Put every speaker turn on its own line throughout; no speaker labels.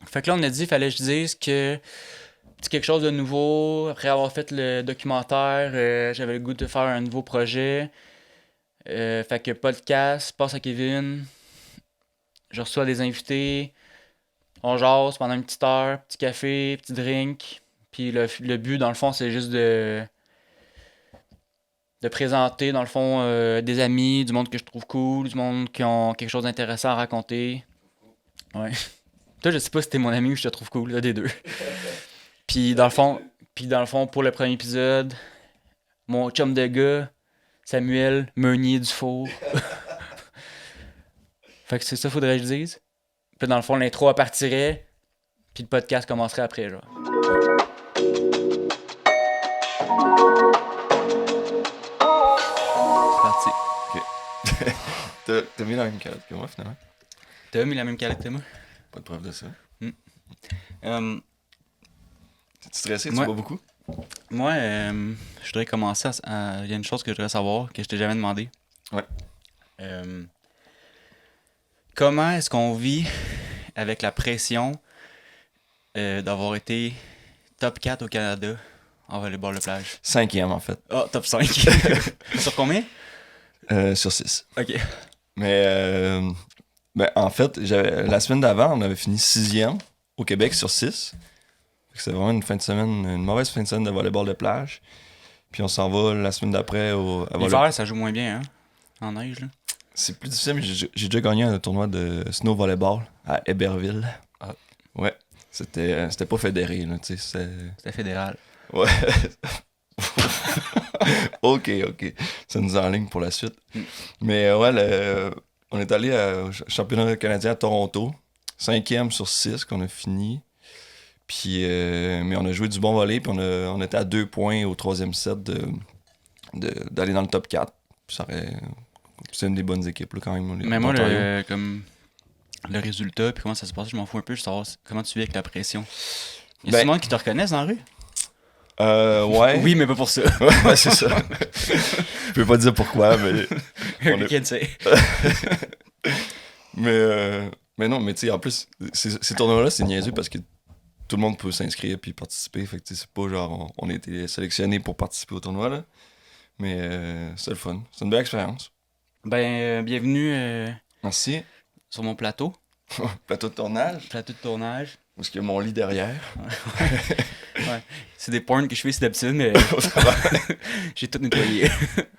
Fait que là, on a dit qu'il fallait que je dise que c'est quelque chose de nouveau. Après avoir fait le documentaire, j'avais le goût de faire un nouveau projet. Fait que podcast, passe à Kevin. Je reçois des invités. On jase pendant une petite heure, petit café, petit drink. Puis le but, dans le fond, c'est juste de présenter, dans le fond, des amis, du monde que je trouve cool, du monde qui ont quelque chose d'intéressant à raconter. Ouais. Toi, je sais pas si t'es mon ami ou je te trouve cool, là, des deux. Puis dans le fond, pour le premier épisode, mon chum de gars, Samuel Meunier Dufour. Fait que c'est ça, faudrait que je dise. Puis dans le fond, l'intro partirait, puis le podcast commencerait après, genre. C'est parti.
T'as mis la même calotte que moi, finalement.
T'as mis la même calotte que moi?
Pas de preuve de ça. T'es-tu stressé? Tu
Ouais.
bois beaucoup?
Moi, je voudrais commencer il y a une chose que je voudrais savoir, que je t'ai jamais demandé.
Ouais.
Comment est-ce qu'on vit avec la pression d'avoir été top 4 au Canada en volleyball de plage?
5e, en fait.
Ah, top 5. Sur combien?
Sur 6.
Ok.
Mais, en fait, la semaine d'avant, on avait fini 6e au Québec sur 6. C'est vraiment une mauvaise fin de semaine de volleyball de plage. Puis on s'en va la semaine d'après à
L'hiver, ça joue moins bien, hein? En neige, là.
C'est plus difficile, mais j'ai déjà gagné un tournoi de snow volleyball à Héberville.
Ah.
Ouais. C'était pas fédéré, là, tu sais.
C'était fédéral.
Ouais. OK. Ça nous enligne pour la suite. Mais ouais, on est allé au championnat canadien à Toronto. 5e sur 6 qu'on a fini. Puis, mais on a joué du bon volley, puis on était à 2 points au 3e set d'aller dans le top 4. Puis c'est une des bonnes équipes, là, quand même.
Mais moi, comme le résultat, puis comment ça se passe, je m'en fous un peu. Je veux savoir comment tu vis avec la pression. Y a du monde qui te reconnaissent dans la rue?
Ouais.
Oui, mais pas pour ça.
Ouais, c'est ça. Je peux pas dire pourquoi, mais...
Qui sait?
Mais non, mais tu sais, en plus, ces tournois-là, c'est niaiseux parce que tout le monde peut s'inscrire puis participer. Fait que tu sais, c'est pas genre on a été sélectionnés pour participer au tournoi, là. Mais c'est le fun. C'est une belle expérience.
Ben, bienvenue
Merci.
sur mon plateau.
Plateau de tournage.
Plateau de tournage.
Où est-ce qu'il y a mon lit derrière?
Ouais. C'est des porns que je fais, c'est d'habitude, mais j'ai tout nettoyé.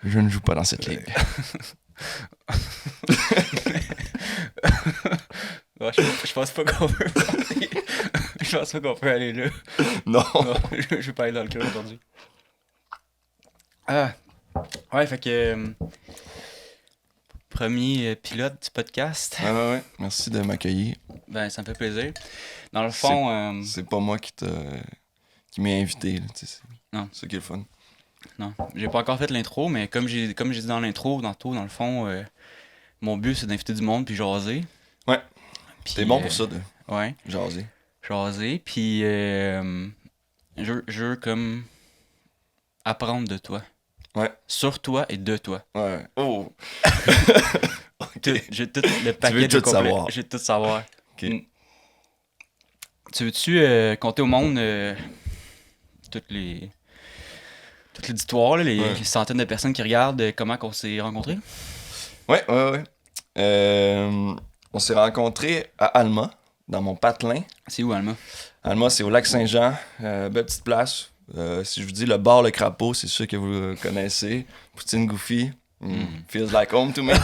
Je ne joue pas dans cette ligue.
Ouais, je pense pas qu'on peut parler. Je pense pas qu'on peut aller là.
Non.
Non, je vais pas aller dans le club aujourd'hui. Ah. Ouais, fait que... premier pilote du podcast.
Ouais. Merci de m'accueillir.
Ben, ça me fait plaisir. Dans le fond...
C'est pas moi qui m'ai invité, là, tu sais.
Non.
C'est ça qui est le fun.
Non, j'ai pas encore fait l'intro, mais comme j'ai dit dans l'intro, dans le fond, mon but, c'est d'inviter du monde puis jaser.
Ouais.
Puis,
T'es bon pour ça,
Ouais.
jaser.
Puis je veux comme apprendre de toi.
Ouais.
Sur toi et de toi.
Ouais. Oh!
J'ai tout le paquet
veux
de
tout
complet.
savoir.
J'ai tout savoir.
OK.
Tu veux-tu compter au monde toute l'auditoire, là, les centaines de personnes qui regardent comment on s'est rencontrés?
Ouais. On s'est rencontrés à Alma, dans mon patelin.
C'est où, Alma?
Alma, c'est au lac Saint-Jean. Belle petite place. Si je vous dis le bar Le Crapaud, c'est sûr que vous connaissez. Poutine Goofy. Feels like home to me.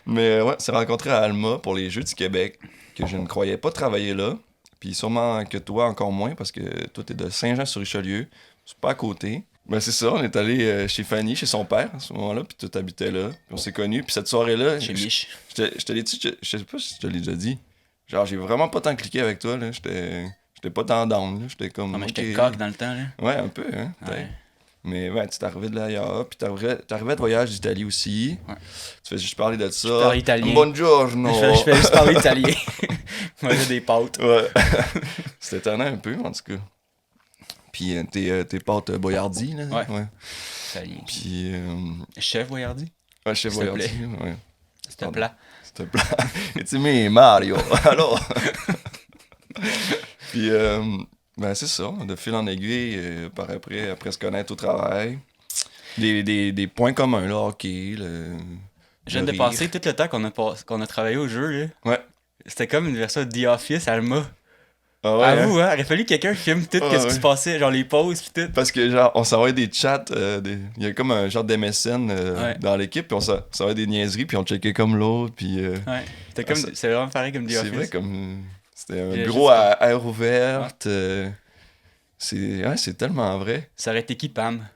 Mais ouais, on s'est rencontrés à Alma pour les Jeux du Québec, que je ne croyais pas travailler là. Puis sûrement que toi, encore moins, parce que toi, t'es de Saint-Jean-sur-Richelieu. C'est pas à côté. Ben c'est ça, on est allé chez Fanny, chez son père, à ce moment-là, puis tout habitait là. Puis on s'est connus, puis cette soirée-là...
Chez Mich.
Je te l'ai dit, je sais pas si je te l'ai déjà dit. Genre, j'ai vraiment pas tant cliqué avec toi, là. J'étais pas tant down, là. J'étais comme...
Ah, mais j'étais
ok.
coq dans le temps, là.
Ouais, un peu, hein.
Ouais.
Mais ouais, tu t'arrivais de l'ailleurs, puis t'arrivais de voyage d'Italie aussi.
Ouais.
Tu fais juste parler de ça.
Je parle italien.
Buongiorno.
Je fais juste parler italien. Manger des pâtes.
Ouais. C'était étonnant un peu, en tout cas. Puis tes pâtes Boyardi, là.
Ouais. Italien.
Puis...
Chef Boyardi?
ouais, chef
S'il te
Boyardi,
plaît.
ouais.
C'était plat.
C'était plat. It's me, Mario. Alors... Puis, ben c'est ça, de fil en aiguille, après se connaître au travail. Des points communs, là, hockey,
Je viens de
rire.
penser tout le temps qu'on a travaillé au jeu, là.
Ouais.
C'était comme une version de The Office, Alma.
Ah ouais,
Avoue, hein, il aurait fallu que quelqu'un filme tout
Ah
ce qui
ouais.
se passait, genre les pauses pis tout.
Parce que, genre, on s'envoyait des chats, il y a comme un genre d'MSN
Ouais.
dans l'équipe, puis on s'envoyait des niaiseries, puis on checkait comme l'autre, puis...
Ouais. C'était comme,
ça-
c'est vraiment pareil comme The
c'est
Office.
vrai, comme... C'était un
J'ai
bureau
juste-
à air ouverte, c'est tellement vrai.
Ça aurait été qui, Pam?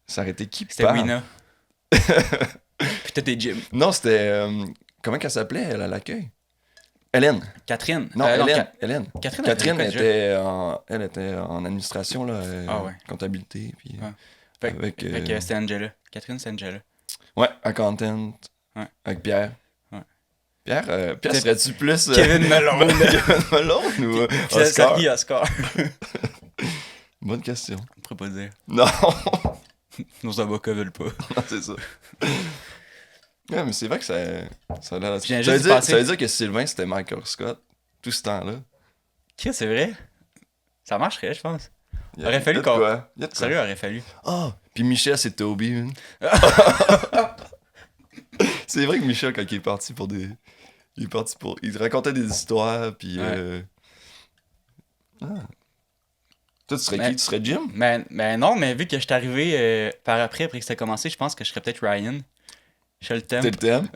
Ça aurait été qui,
C'était
Pam?
Wina. Puis toi, t'es Jim.
Non, c'était... comment qu'elle s'appelait, elle, à l'accueil? Hélène.
Catherine.
Non, Hélène.
Catherine,
Catherine
elle faisait quoi,
elle était en administration, là,
Ah ouais.
comptabilité, puis
Ouais. Fait-
avec...
Fait que c'était Angela. Catherine, c'est Angela.
ouais, à Content,
Ouais.
avec Pierre.
Ouais.
Pierre
T'es-
serais-tu plus...
Kevin Malone.
Kevin Malone ou
Puis ça
Oscar?
qui, Oscar?
Bonne question.
On pourrait pas dire.
Non,
Nos avocats veulent pas.
c'est ça. Ouais, mais c'est vrai que ça a l'air...
Je viens
Ça veut
juste
dire,
passer-
ça veut dire que Sylvain, c'était Michael Scott, tout ce temps-là.
Qu'est-ce c'est vrai? Ça marcherait, je pense.
Il y a-
Aurait fallu
il y a de
qu'on-
quoi. Il y a de quoi.
Sérieux, aurait fallu.
Ah! Puis Michel, c'est Toby, man. C'est vrai que Michel, quand il est parti pour des... Il est parti pour... Il racontait des histoires, puis...
Ouais.
Ah. Toi, tu serais
Mais-
qui? Tu serais Jim?
Mais non, mais vu que je suis arrivé après que ça a commencé, je pense que je serais peut-être Ryan. Je le
T'es
thème.
le thème?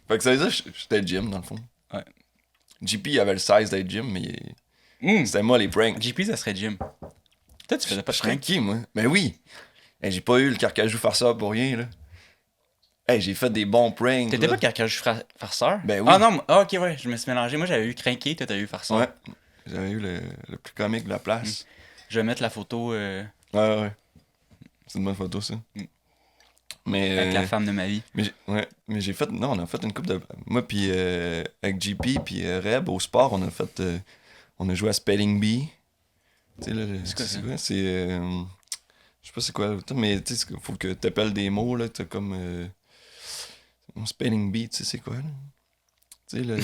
Fait que ça veut dire que j'étais Jim, dans le fond.
Ouais.
JP, il avait le size d'être Jim, mais c'était moi les pranks.
JP, ça serait Jim. Toi, tu faisais pas de
Je serais
prank.
qui, moi? Ben oui! Hey, j'ai pas eu le carcajou farceur pour rien, là. Hey, j'ai fait des bons pranks.
T'étais
là.
pas Carcajou farceur?
Ben oui.
Ah non, ok, ouais, je me suis mélangé. Moi, j'avais eu Crinqué, toi, t'as eu farceur.
Ouais. J'avais eu le plus comique de la place.
Je vais mettre la photo
Ouais. C'est une bonne photo, ça. Mais...
avec la femme de ma vie.
Mais j'ai fait... Non, on a fait une coupe de... Moi, puis avec JP, puis Reb, au sport, on a fait... on a joué à Spelling Bee. Tu sais, là...
C'est quoi, ça?
C'est... je sais pas c'est quoi, mais tu sais, faut que t'appelles des mots, là. T'as comme... Spelling Bee, tu sais c'est quoi, là? Tu sais, là...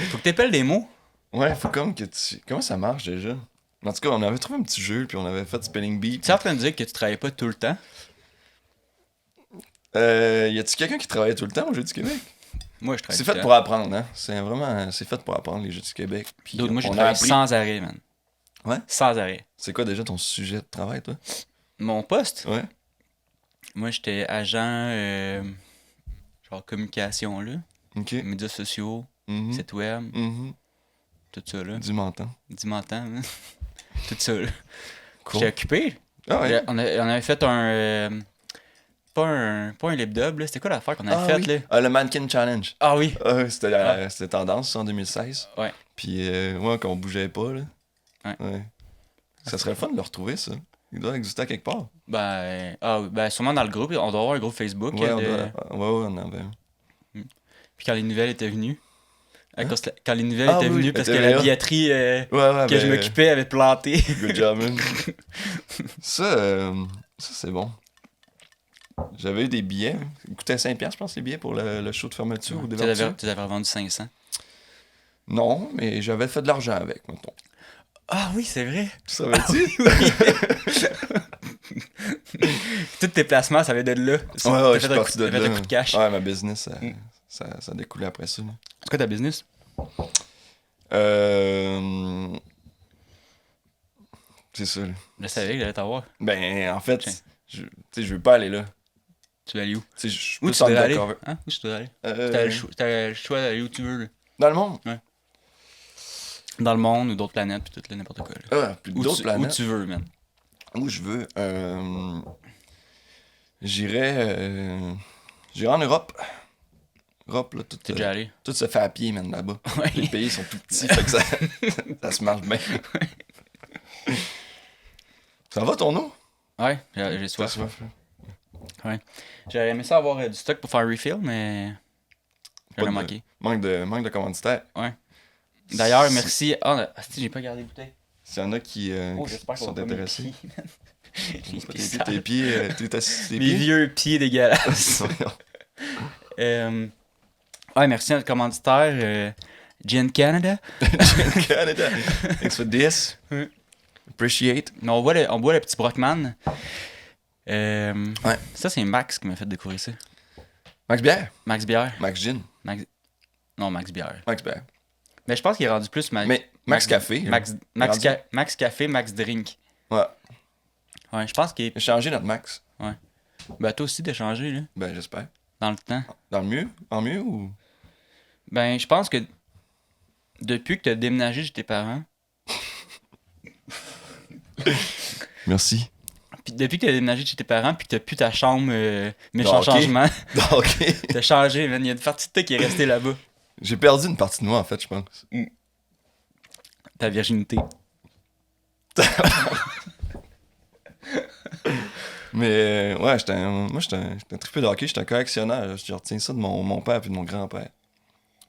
Faut que t'épelles des mots.
ouais, faut comme que tu... Comment ça marche, déjà? En tout cas, on avait trouvé un petit jeu, puis on avait fait Spelling Bee.
Tu es en train de dire que tu travaillais pas tout le temps?
Y a-tu quelqu'un qui travaille tout le temps au Jeux du Québec?
Moi, je travaille
C'est
tout le
fait
temps.
pour apprendre, hein? C'est fait pour apprendre les Jeux du Québec. Puis
D'autres, moi, j'ai
on a
travaillé
appris-
sans arrêt, man.
Ouais?
Sans arrêt.
C'est quoi déjà ton sujet de travail, toi?
Mon poste?
Ouais?
Moi, j'étais agent, genre communication, là.
Ok.
Médias sociaux,
Mhm.
site web,
Mhm.
tout ça, là.
Du menton.
10 montants, hein. Tout ça, là.
Cool.
J'étais occupé.
Ah ouais?
On avait fait un... pas un lip dub, là. C'était quoi l'affaire qu'on avait
Ah,
faite,
oui.
là?
Ah, le Mannequin Challenge.
Ah oui!
C'était tendance, ça, en 2016.
Ouais.
Puis, ouais, qu'on bougeait pas, là.
Ouais.
Ça serait le fun de le retrouver, ça. Il doit exister à quelque part.
Ben, sûrement dans le groupe. On doit avoir un groupe Facebook.
Ouais,
de-
on avait.
Puis quand les nouvelles étaient venues. Quand les nouvelles
Ah
étaient
oui,
venues, parce que
était
la
là.
billetterie
Ouais,
que je m'occupais avait planté.
Good job, man. Ça, c'est bon. J'avais eu des billets. Ils coûtaient 5$, je pense, les billets pour le show de fermeture ou
Tu
d'ouverture.
les avais revendus 500.
Non, mais j'avais fait de l'argent avec, mettons.
Ah oui, c'est vrai.
Tu savais-tu?
Tous tes placements, ça vient de là.
Ouais,
T'as
je
fait
suis
un
parti
coup-
de
t'as fait
là.
un coup de cash.
Ouais, ma business, ça découlait après ça. là.
C'est quoi ta business?
C'est ça. Là.
Je savais que j'allais t'avoir.
Ben, en fait,
Tiens.
tu sais, je veux pas aller là.
Tu vas aller où?
Tu sais, je suis
Où
plus
tu devrais aller?
undercover.
Hein? Où tu devrais aller?
Euh,
T'as le choix d'aller où tu veux. Là.
Dans le monde?
Dans le monde ou d'autres planètes, puis tout, là, n'importe quoi. Là.
Ah, plus
Où
d'autres
tu,
planètes.
où tu veux, man.
Où je veux. J'irais en Europe. Europe, là, tout,
T'es déjà allé?
tout se fait à pied, man, là-bas.
Ouais.
Les pays sont tout petits, fait que ça se marche bien. Ça va ton eau?
Ouais, j'ai soif.
T'as soif, là?
J'aurais aimé ça avoir du stock pour faire un refill, mais j'en ai
Pas de-
manqué.
Manque de commanditaire.
D'ailleurs, merci. Ah, j'ai pas gardé les bouteilles.
S'il y en a qui
J'espère qu'on
sont
va pas mes
intéressés.
pieds, man. Les
Tes
pieds
pieds,
sales.
tes pieds, t'es assis sur tes
Mes
pieds.
vieux pieds dégueulasses. Ouais, merci à notre commanditaire. Gin Canada.
Canada. Thanks for this.
Ouais.
Appreciate.
Mais on boit le petit Brockman.
Ouais.
Ça, c'est Max qui m'a fait découvrir ça.
Max Bière.
Max Bière.
Max Gin.
Non, Max Bière.
Max Bière.
Mais je pense qu'il est rendu plus
Mais Max Café.
Max Café, Max Drink.
Ouais.
Ouais, je pense qu'il est...
Il a changé notre Max.
Ben, toi aussi, t'as changé, là,
Ben, j'espère.
dans le temps.
Dans le mieux? En mieux ou...
Ben, je pense que depuis que t'as déménagé chez tes parents,
Merci.
puis depuis que t'as déménagé chez tes parents, puis que t'as plus ta chambre méchant
Ok.
changement,
OK.
t'as changé, man. Il y a une partie de toi qui est restée là-bas.
J'ai perdu une partie de moi, en fait, je pense.
Ta virginité.
Mais ouais, j'étais un trippé de hockey, j'étais un collectionneur. Là. Je retiens ça de mon père et de mon grand-père.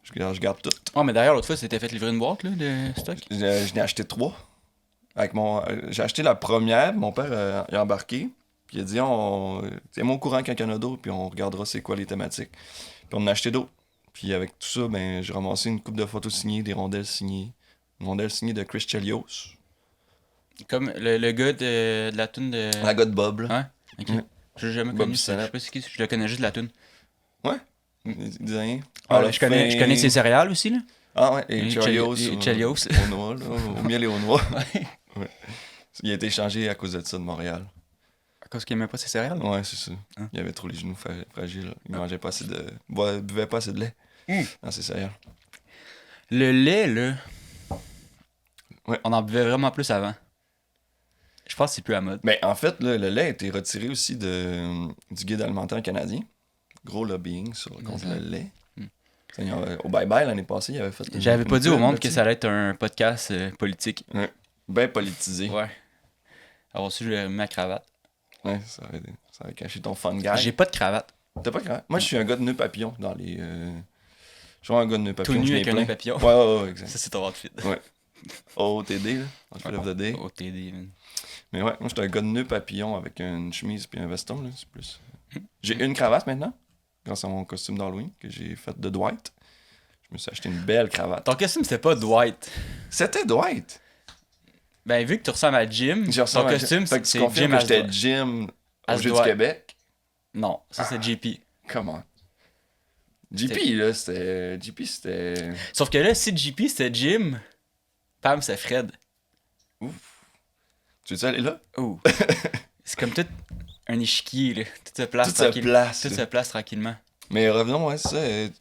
Je garde tout.
Oh, mais d'ailleurs, l'autre fois, c'était fait livrer une boîte, là, de stock.
Je n'ai acheté 3. J'ai acheté la première, mon père il a embarqué. Puis il a dit tiens-moi au courant quand il y en a d'autres, puis on regardera c'est quoi les thématiques. Puis on en a acheté d'autres. Puis avec tout ça, ben j'ai ramassé une coupe de photos signées, des rondelles signées. Une rondelle signée de Chris Chelios.
Comme le gars de la toune de...
La gars de Bob, là.
Ouais? Ok.
Ouais.
Je l'ai jamais
Bob
connu. Je
Bissonnette.
sais pas c'est qui, je le connais juste de la toune.
Ouais. Il disait rien.
Je connais ses céréales aussi, là.
Ah ouais, et
Et
Chelios.
Chelios.
Au noix, là, au miel et au noix.
Ouais.
Ouais. Il a été échangé à cause de ça de Montréal.
À cause qu'il aimait pas ses céréales?
Ouais, c'est ça.
Hein?
Il avait trop les genoux fragiles. Il mangeait pas assez de... buvait pas assez de lait. dans ses céréales.
Le lait, là...
Ouais.
On en buvait vraiment plus avant. Je pense que c'est plus à mode.
Mais en fait, là, le lait a été retiré aussi du guide alimentaire canadien. Gros lobbying contre le lait. Au Bye Bye l'année passée, il avait fait.
J'avais pas dit au monde que
là-dessus.
ça allait être un podcast politique.
Ouais. Ben politisé.
Ouais. Alors aussi, je ma cravate.
Ouais, ça aurait caché ton fun guy.
J'ai pas de cravate.
T'as pas de cravate? Moi, je suis un gars de nœud papillon dans les. Je suis un gars de nœud papillon.
Tout nu
je
avec
n'ai
un
plein.
nœud papillon.
Ouais, exact.
Ça, c'est ton outfit.
Ouais. OTD, là. Outfit of the day.
OTD, man.
Mais ouais, moi, j'étais un gars de nœud papillon avec une chemise puis un veston, là. C'est plus. J'ai une cravate maintenant, grâce à mon costume d'Halloween que j'ai fait de Dwight. Je me suis acheté une belle cravate.
Ton costume, c'était pas Dwight.
C'était Dwight!
Ben, vu que tu ressembles à Jim,
J'ai
ton
ressemblé à
costume,
Fait que tu
c'est
confirmes
Jim
que j'étais
Dwight.
Jim au
As
Jeu du
Dwight.
Québec?
Non, ça, c'est JP.
Comment? JP, là, c'était... JP, c'était...
Sauf que là, si JP, c'était Jim, Pam, c'est Fred.
Tu veux-tu aller là?
Oh. C'est comme tout un échiquier, là. Tout se place
Tout se
tranquille-
place,
Tout
là.
se place tranquillement.
Mais revenons, ouais, c'est ça.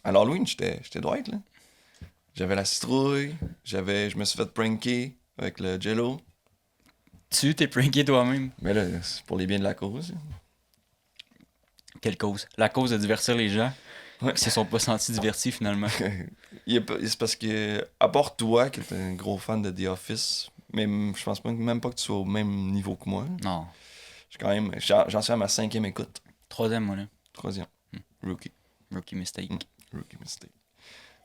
À l'Halloween, j'étais Dwight, là. J'avais la citrouille, je me suis fait pranker avec le jello.
Tu t'es pranké toi-même.
Mais là, c'est pour les biens de la cause.
Quelle cause? La cause de divertir les gens
Ouais.
qui se sont pas sentis divertis, finalement.
C'est parce que, à part toi, qui est un gros fan de The Office, je pense même pas que tu sois au même niveau que moi.
Non.
J'en suis à ma 5e écoute.
3e, moi, là.
3e. Rookie.
Rookie mistake.
Rookie mistake.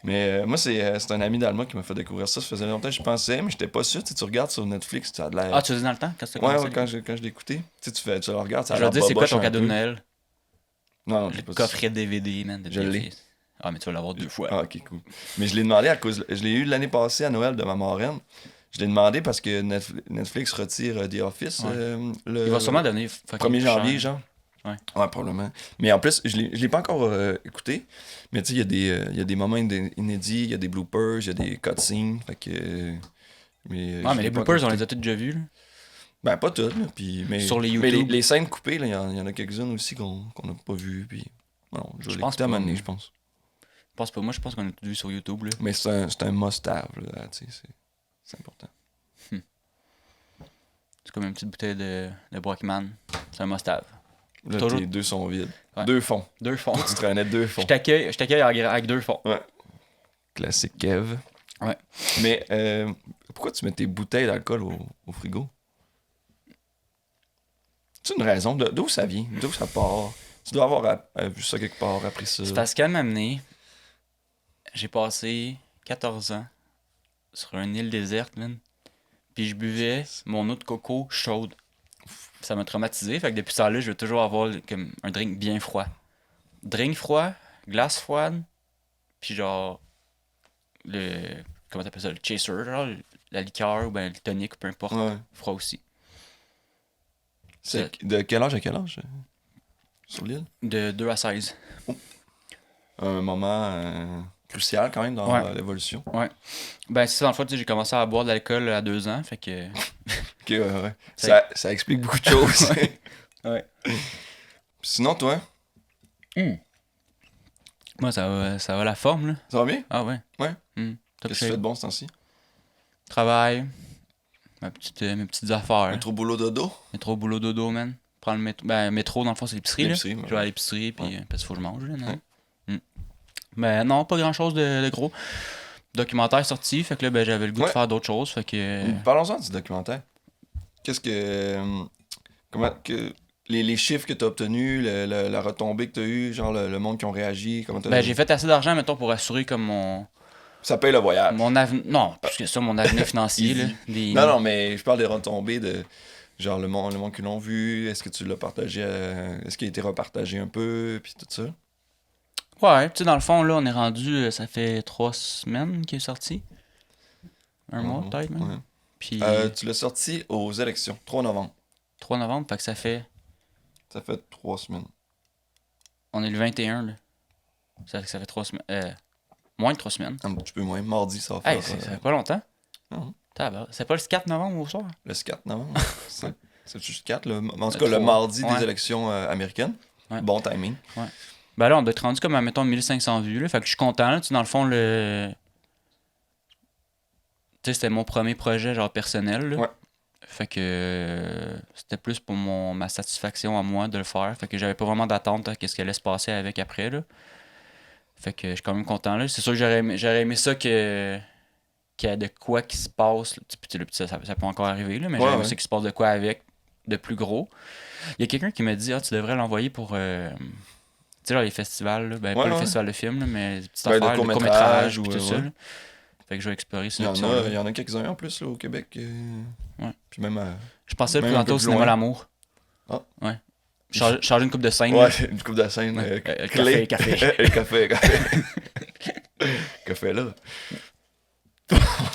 Mais moi, c'est un ami d'Alma qui m'a fait découvrir ça. Ça faisait longtemps que je pensais, mais j'étais pas sûr. Tu regardes sur Netflix, ça a de l'air.
Ah, tu l'as dit dans le temps? Quand tu
Ouais, quand je l'ai écouté. Tu le regardes, ça a
Je vais
l'air
te dire, c'est quoi
boboche
ton
un
cadeau
peu.
de Noël?
Non,
Le
j'ai pas dit
coffret DVD, man. De
Je l'ai.
Netflix. Ah, mais tu vas l'avoir 2 fois.
Ah, ok, cool. Mais je l'ai demandé à cause. Je l'ai eu l'année passée à Noël de ma marraine. Je l'ai demandé parce que Netflix retire The Office
Ouais.
le
Il va sûrement donner...
1er janvier, genre.
Ouais.
Ouais, probablement. Mais en plus, je l'ai pas encore écouté. Mais tu sais, il y a des moments inédits, il y a des bloopers, il y a des cutscenes. Fait que.
Ouais,
je
mais
l'ai
les
pas
bloopers, on
écouté.
les a tous déjà vus, là.
Ben, pas toutes, là. Mais
Sur les
mais
YouTube.
les scènes coupées, là, il y en a quelques-unes aussi qu'on n'a pas vues. Puis. Bon, je vais
Je pense
l'écouter à un
pas,
moment donné,
moi.
je pense.
Je pense pas. Moi, je pense qu'on a tout vu sur YouTube, là.
Mais c'est un must-have, là. Tu sais, c'est important.
C'est comme une petite bouteille de Brockman. C'est un must-have.
Là,
Toujours-
tes deux sont vides.
Ouais.
2 fonds.
2 fonds.
Tu traînais 2 fonds.
Je t'accueille avec 2 fonds.
Classique Kev.
Ouais.
Mais pourquoi tu mets tes bouteilles d'alcool au frigo? C'est une raison? D'où ça vient? D'où ça part? Tu dois avoir vu ça quelque part, appris ça.
C'est parce qu'elle m'a amené. J'ai passé 14 ans sur une île déserte, man. Puis je buvais mon eau de coco chaude. Ça m'a traumatisé. Fait que depuis ce temps-là, je veux toujours avoir comme un drink bien froid. Drink froid, glace froide, puis genre comment t'appelles ça, le chaser, genre, la liqueur ou ben le tonic, peu importe,
Ouais.
froid aussi.
C'est de quel âge à quel âge sur l'île?
De 2 à 16.
Un moment crucial quand même dans
Ouais.
l'évolution.
Ouais. Ben, c'est ça, dans le fond, tu sais, j'ai commencé à boire de l'alcool à 2 ans, fait que.
Ok, ouais. Ça explique beaucoup de choses.
Ouais.
Sinon, toi,
Moi, ça va la forme, là.
ça va bien?
Ah ouais.
Ouais.
Top
Qu'est-ce que tu
shape.
fais de bon ce temps-ci?
Travail, mes petites affaires.
Un trop boulot dodo?
Métro, boulot, dodo, man. Prendre le métro. Ben, métro, dans le fond, c'est l'épicerie, là.
L'épicerie, ouais.
Je vais à l'épicerie, puis
Ouais.
parce qu'il faut que je mange, là, non?
Ouais.
Mais non, pas grand-chose de gros. Documentaire sorti, fait que là, ben, j'avais le goût de
Ouais.
faire d'autres choses, fait que...
Parlons-en du documentaire. Qu'est-ce que. Comment. Les chiffres que tu as obtenus, la retombée que tu as eue, genre le monde qui ont réagi, comment t'as.
Ben, j'ai fait assez d'argent, mettons, pour assurer comme mon...
Ça paye le voyage.
Mon avenir... Non, plus que ça, mon avenir financier, là.
Easy. Non, mais je parle des retombées de. Genre le monde qui l'ont vu, est-ce que tu l'as partagé, est-ce qu'il a été repartagé un peu, puis tout ça.
Ouais, tu sais, dans le fond, là, on est rendu... ça fait 3 semaines qu'il est sorti. Un mois, peut-être, même.
Ouais.
Puis
Tu l'as sorti aux élections, 3 novembre.
3 novembre, fait que ça fait...
Ça fait 3 semaines.
On est le 21, là. Ça fait que ça fait 3 semaines... moins de 3 semaines.
Un petit peu moins. Mardi, ça va faire.
Hey, ça fait pas longtemps.
Mhm.
C'est pas le 4 novembre au soir?
Le 4 novembre. C'est juste 4, là. En tout
Le
cas, le
3.
mardi
Ouais.
des élections américaines.
Ouais.
Bon timing.
Ben là, on doit être rendu comme, mettons, 1500 vues, là. Fait que je suis content, là. Tu sais, dans le fond, tu sais, c'était mon premier projet, genre, personnel, là.
Ouais.
Fait que c'était plus pour ma satisfaction à moi de le faire. Fait que j'avais pas vraiment d'attente à ce qui allait se passer avec après, là. Fait que je suis quand même content, là. C'est sûr que j'aurais aimé ça qu'il y ait de quoi qui se passe. Là. Puis, ça peut encore arriver, là, mais j'aurais aimé ça qu'il se passe de quoi avec, de plus gros. Il y a quelqu'un qui m'a dit, tu devrais l'envoyer pour... tu sais, genre les festivals, là. Ben, pas le festival de films, là, mais des petites affaires,
de
le court-métrage, puis
ou
tout ça. Là. Fait que je vais explorer ça.
Il y en a quelques-uns en plus là, au Québec.
Ouais.
Puis même
Je pensais le
même un
présenter
peu
au
plus
cinéma
loin.
L'amour.
Ah.
Ouais. Changer une coupe de scène.
Ouais,
là.
une coupe de scène.
Ouais.
Clé.
Café.
Le café. Café là.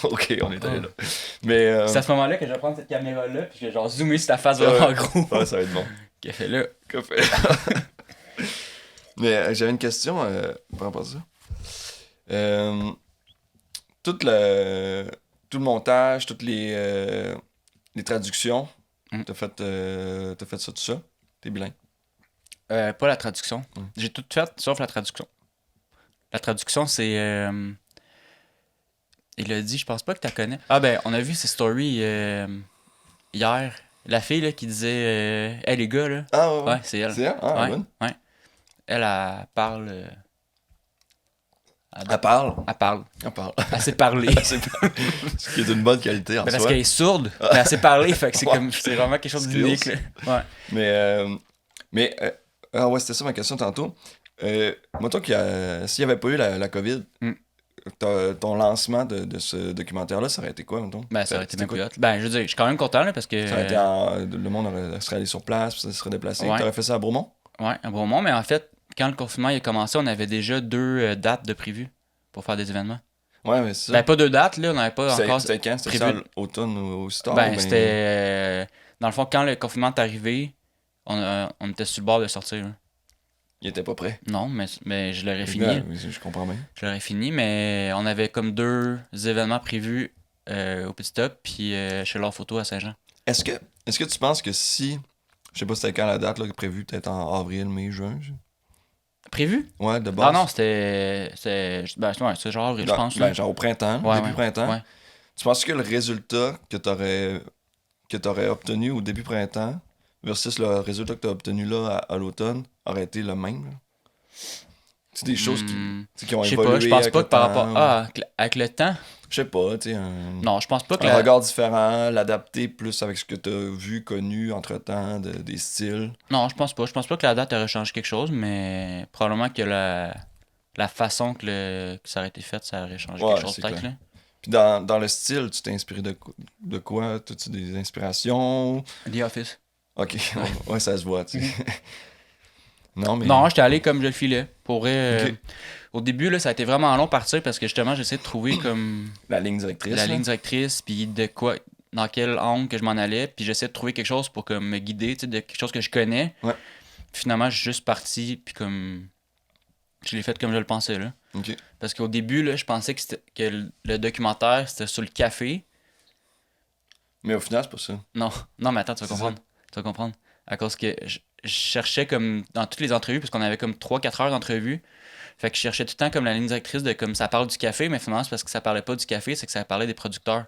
Ok, on est allé là. Mais.
C'est à ce moment-là que je vais prendre cette caméra-là, puis je vais genre zoomer sur ta face vraiment gros.
Ouais, ça va être bon.
Café là.
Café Mais j'avais une question par rapport à ça. Tout le montage, toutes les traductions, t'as fait ça tout ça? T'es bilingue?
Pas la traduction. J'ai tout fait, sauf la traduction. La traduction, c'est... il a dit, je pense pas que tu la connais. Ah ben, on a vu ses stories hier. La fille là, qui disait hey les gars là.
Ah ouais.
Ouais, c'est elle.
C'est elle? Ah,
ouais,
bonne.
ouais. Elle parle.
Elle parle.
Elle parle.
Elle parle.
Elle sait parler.
Ce qui est d'une bonne qualité en
Ben, parce
soi.
qu'elle est sourde, mais elle sait parler, fait que c'est
Ouais.
comme c'est vraiment quelque chose
Skills.
d'unique. Là. Ouais.
Mais ah ouais, c'était ça ma question tantôt. Mettons s'il n'y avait pas eu la COVID, ton lancement de ce documentaire-là, ça aurait été quoi, mettons?
Ben, ça aurait été bien plus hot. Ben, je veux dire, je suis quand même content là, parce que.
Ça aurait été le monde serait allé sur place, puis ça serait déplacé.
Ouais.
T'aurais fait ça à Bromont?
Ouais, un bon moment, mais en fait, quand le confinement il a commencé, on avait déjà 2 dates de prévues pour faire des événements.
Ouais, mais c'est ça.
Ben, pas 2 dates, là, on n'avait pas encore.
C'était quand? C'était
prévu.
ça, l'automne ou aussi tard?
Ben, c'était. Dans le fond, quand le confinement est arrivé, on était sur le bord de sortir. Là.
Il était pas prêt.
Non, mais je l'aurais fini.
Ouais, je comprends bien.
Je l'aurais fini, mais on avait comme 2 événements prévus au Petit Top, puis chez L'Art Photo à Saint-Jean.
Est-ce que tu penses que si... Je sais pas c'était quand la date là, prévue, peut-être en avril, mai, juin?
Prévu?
Ouais, de base.
Ah non, c'était. Ben, ouais, c'est genre avril, je pense.
Ben,
là.
genre au printemps,
Ouais,
début
ouais,
printemps.
ouais.
Tu penses que le résultat que t'aurais obtenu au début printemps versus le résultat que t'as obtenu là à l'automne aurait été le même? Là? C'est des choses qui ont
Je sais
évolué.
pas, je pense
avec
pas
le
que par
temps,
rapport.
ou-
Ah, avec le temps?
Je sais pas, tu sais,
Non, je pense pas que
un regard différent, l'adapter plus avec ce que t'as vu, connu entre-temps, des styles.
Non, je pense pas. Je pense pas que la date aurait changé quelque chose, mais probablement que la façon que ça aurait été fait, ça aurait changé
Ouais,
quelque chose
c'est
peut-être.
clair.
Là.
Puis dans le style, tu t'es inspiré de quoi? T'as-tu des inspirations?
The Office.
Ok, ouais, ça se voit, tu sais. Non, mais...
Non, j'étais allé comme je le filais. Pour vrai,
Ok.
au début, là, ça a été vraiment long partir parce que justement, j'essayais de trouver comme
La ligne directrice.
la
là.
ligne directrice, puis de quoi, dans quel angle que je m'en allais, puis j'essayais de trouver quelque chose pour comme me guider, tu sais, de quelque chose que je connais.
Ouais.
Puis finalement, je suis juste parti, puis comme je l'ai fait comme je le pensais là.
Ok.
Parce qu'au début, là, je pensais que le documentaire c'était sur le café.
Mais au final, c'est pas ça.
Non, non, mais attends, tu vas
C'est
comprendre. Tu vas comprendre. À cause que je cherchais comme dans toutes les entrevues, parce qu'on avait comme 3-4 heures d'entrevue. Fait que je cherchais tout le temps comme la ligne directrice de comme ça parle du café, mais finalement, c'est parce que ça parlait pas du café, c'est que ça parlait des producteurs.